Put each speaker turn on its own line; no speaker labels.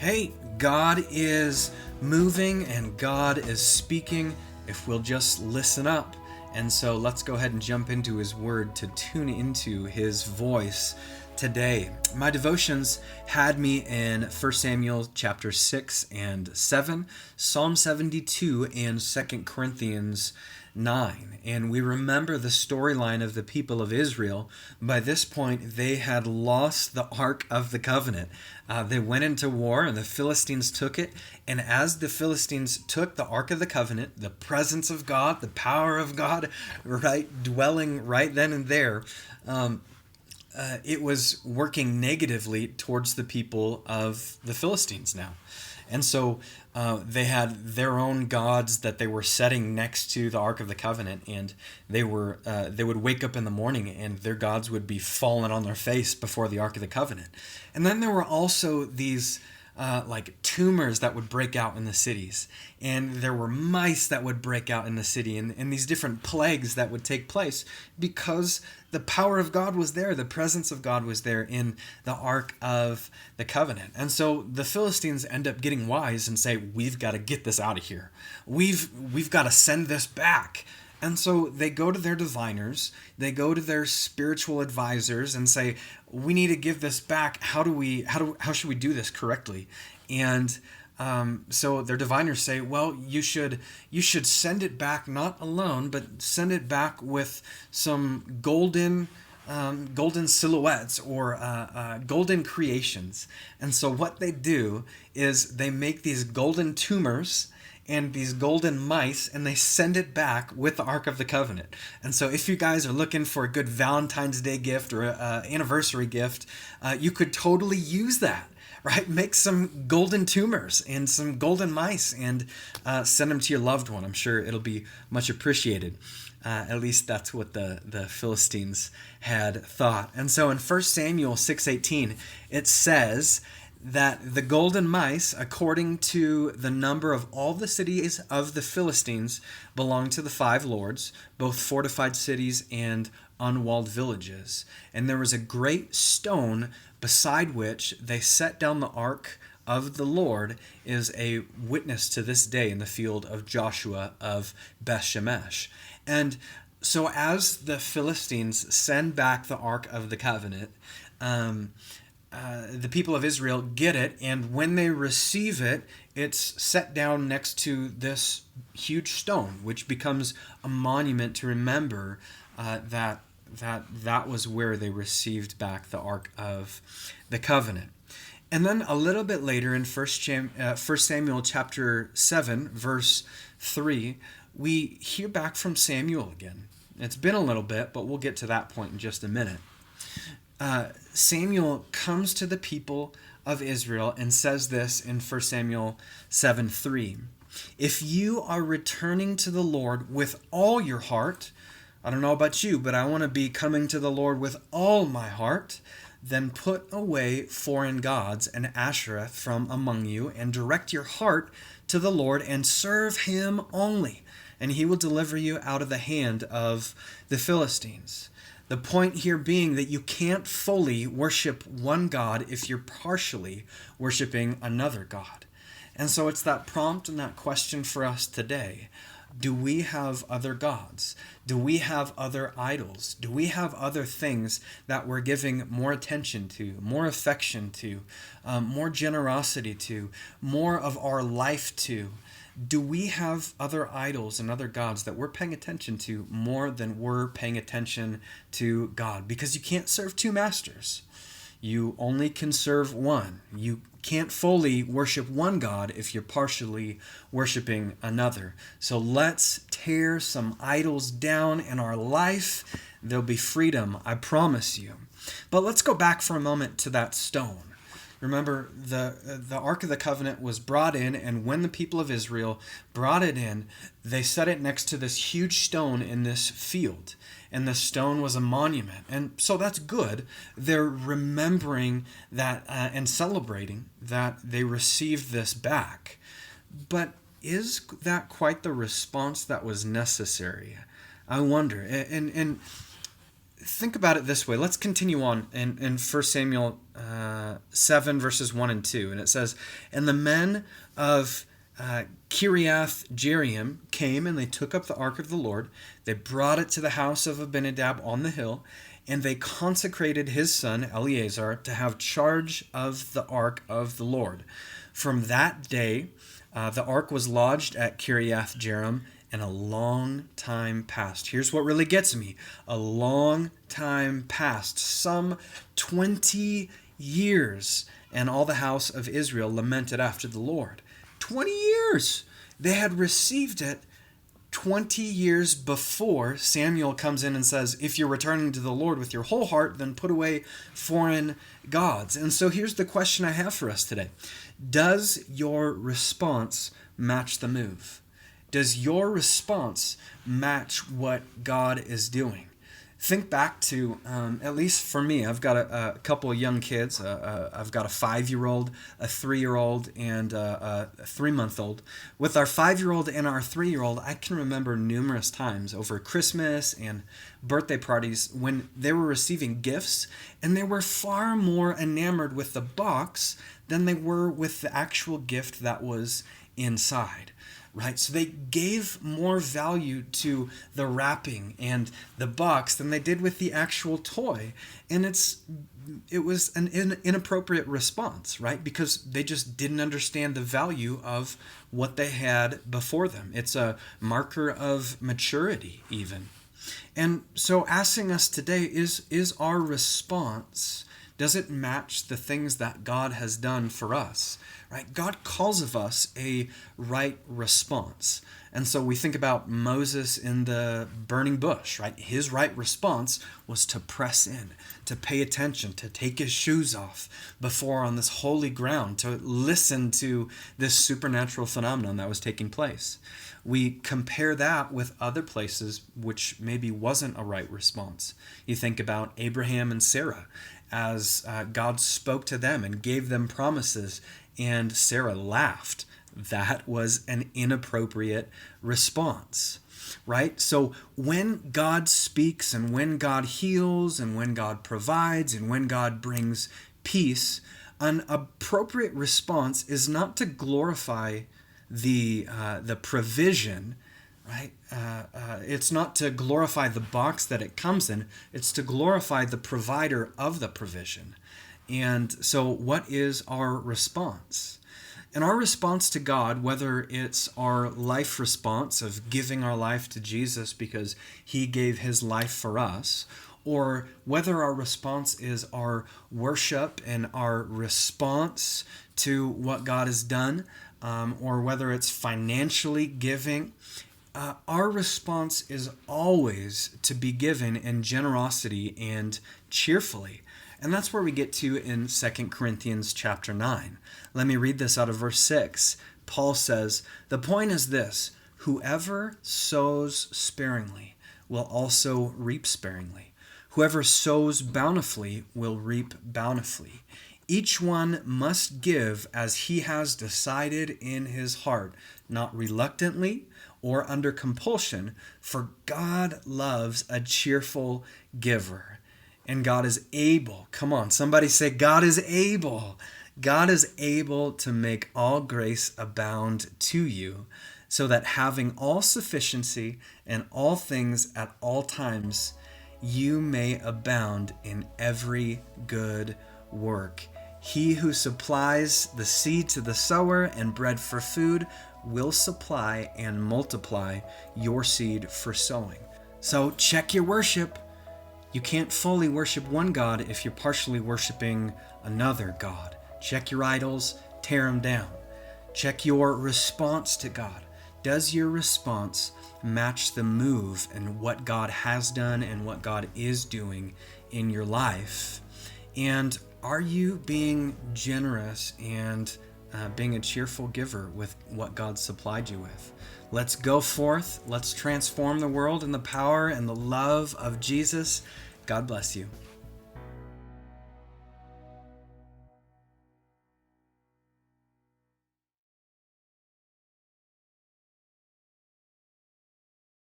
Hey, God is moving and God is speaking if we'll just listen up. And so let's go ahead and jump into His Word to tune into His voice today. My devotions had me in 1 Samuel chapter 6 and 7, Psalm 72, and 2 Corinthians 9. And we remember the storyline of the people of Israel. By this point, they had lost the Ark of the Covenant. They went into war and the Philistines took it. And as the Philistines took the Ark of the Covenant, the presence of God, the power of God, right, dwelling right then and there, it was working negatively towards the people of the Philistines now. And so they had their own gods that they were setting next to the Ark of the Covenant, and they would wake up in the morning and their gods would be falling on their face before the Ark of the Covenant. And then there were also these like tumors that would break out in the cities, and there were mice that would break out in the city, and these different plagues that would take place because the power of God was there, the presence of God was there in the Ark of the Covenant. And so the Philistines end up getting wise and say, we've got to get this out of here. We've got to send this back. And so they go to their diviners, they go to their spiritual advisors and say, we need to give this back. How should we do this correctly? And so their diviners say, well, you should send it back not alone, but send it back with some golden silhouettes or golden creations. And so what they do is they make these golden tumors and these golden mice, and they send it back with the Ark of the Covenant. And so if you guys are looking for a good Valentine's Day gift or an anniversary gift, you could totally use that, right? Make some golden tumors and some golden mice and send them to your loved one. I'm sure it'll be much appreciated. At least that's what the Philistines had thought. And so in 1 Samuel 6:18, it says that the golden mice, according to the number of all the cities of the Philistines, belong to the 5 lords, both fortified cities and unwalled villages. And there was a great stone beside which they set down the ark of the Lord, is a witness to this day in the field of Joshua of Beth-Shemesh. And so as the Philistines send back the Ark of the Covenant, the people of Israel get it, and when they receive it, it's set down next to this huge stone, which becomes a monument to remember that was where they received back the Ark of the Covenant. And then a little bit later in 1 Samuel chapter 7, verse 3, we hear back from Samuel again. It's been a little bit, but we'll get to that point in just a minute. Samuel comes to the people of Israel and says this in 1 Samuel 7:3. If you are returning to the Lord with all your heart, I don't know about you, but I want to be coming to the Lord with all my heart, then put away foreign gods and Asherah from among you and direct your heart to the Lord and serve Him only, and He will deliver you out of the hand of the Philistines. The point here being that you can't fully worship one God if you're partially worshiping another God. And so it's that prompt and that question for us today. Do we have other gods? Do we have other idols? Do we have other things that we're giving more attention to, more affection to, more generosity to, more of our life to? Do we have other idols and other gods that we're paying attention to more than we're paying attention to God? Because you can't serve 2 masters. You only can serve one. You can't fully worship one God if you're partially worshiping another. So let's tear some idols down in our life. There'll be freedom, I promise you. But let's go back for a moment to that stone. Remember, the Ark of the Covenant was brought in, and when the people of Israel brought it in, they set it next to this huge stone in this field. And the stone was a monument. And so that's good. They're remembering that and celebrating that they received this back. But is that quite the response that was necessary? I wonder. And think about it this way. Let's continue on in 1 Samuel 7, verses 1 and 2. And it says, "And the men of Kiriath Jearim came, and they took up the ark of the Lord. They brought it to the house of Abinadab on the hill, and they consecrated his son Eleazar to have charge of the ark of the Lord. From that day, the ark was lodged at Kiriath Jearim, and a long time passed." Here's what really gets me. A long time passed, some 20 years, and all the house of Israel lamented after the Lord. 20 years! They had received it 20 years before Samuel comes in and says, if you're returning to the Lord with your whole heart, then put away foreign gods. And so here's the question I have for us today. Does your response match the move? Does your response match what God is doing? Think back to, at least for me, I've got a couple of young kids. I've got a 5-year-old, a 3-year-old, and a 3-month-old. With our 5-year-old and our 3-year-old, I can remember numerous times over Christmas and birthday parties when they were receiving gifts, and they were far more enamored with the box than they were with the actual gift that was inside. Right? So they gave more value to the wrapping and the box than they did with the actual toy. And it was an inappropriate response, right? Because they just didn't understand the value of what they had before them. It's a marker of maturity even. And so asking us today is our response, does it match the things that God has done for us? Right? God calls of us a right response. And so we think about Moses in the burning bush, right? His right response was to press in, to pay attention, to take his shoes off before on this holy ground, to listen to this supernatural phenomenon that was taking place. We compare that with other places which maybe wasn't a right response. You think about Abraham and Sarah as God spoke to them and gave them promises, and Sarah laughed. That was an inappropriate response, right? So when God speaks and when God heals and when God provides and when God brings peace, an appropriate response is not to glorify the provision, right? It's not to glorify the box that it comes in. It's to glorify the provider of the provision. And so what is our response? And our response to God, whether it's our life response of giving our life to Jesus because he gave his life for us, or whether our response is our worship and our response to what God has done, or whether it's financially giving, our response is always to be given in generosity and cheerfully. And that's where we get to in 2 Corinthians chapter 9. Let me read this out of verse 6. Paul says, "The point is this, whoever sows sparingly will also reap sparingly. Whoever sows bountifully will reap bountifully. Each one must give as he has decided in his heart, not reluctantly or under compulsion, for God loves a cheerful giver." And God is able. Come on, somebody say, God is able. God is able to make all grace abound to you, so that having all sufficiency in all things at all times, you may abound in every good work. He who supplies the seed to the sower and bread for food will supply and multiply your seed for sowing. So check your worship. You can't fully worship one God if you're partially worshiping another God. Check your idols, tear them down. Check your response to God. Does your response match the move and what God has done and what God is doing in your life? And are you being generous and being a cheerful giver with what God supplied you with? Let's go forth. Let's transform the world in the power and the love of Jesus. God bless you.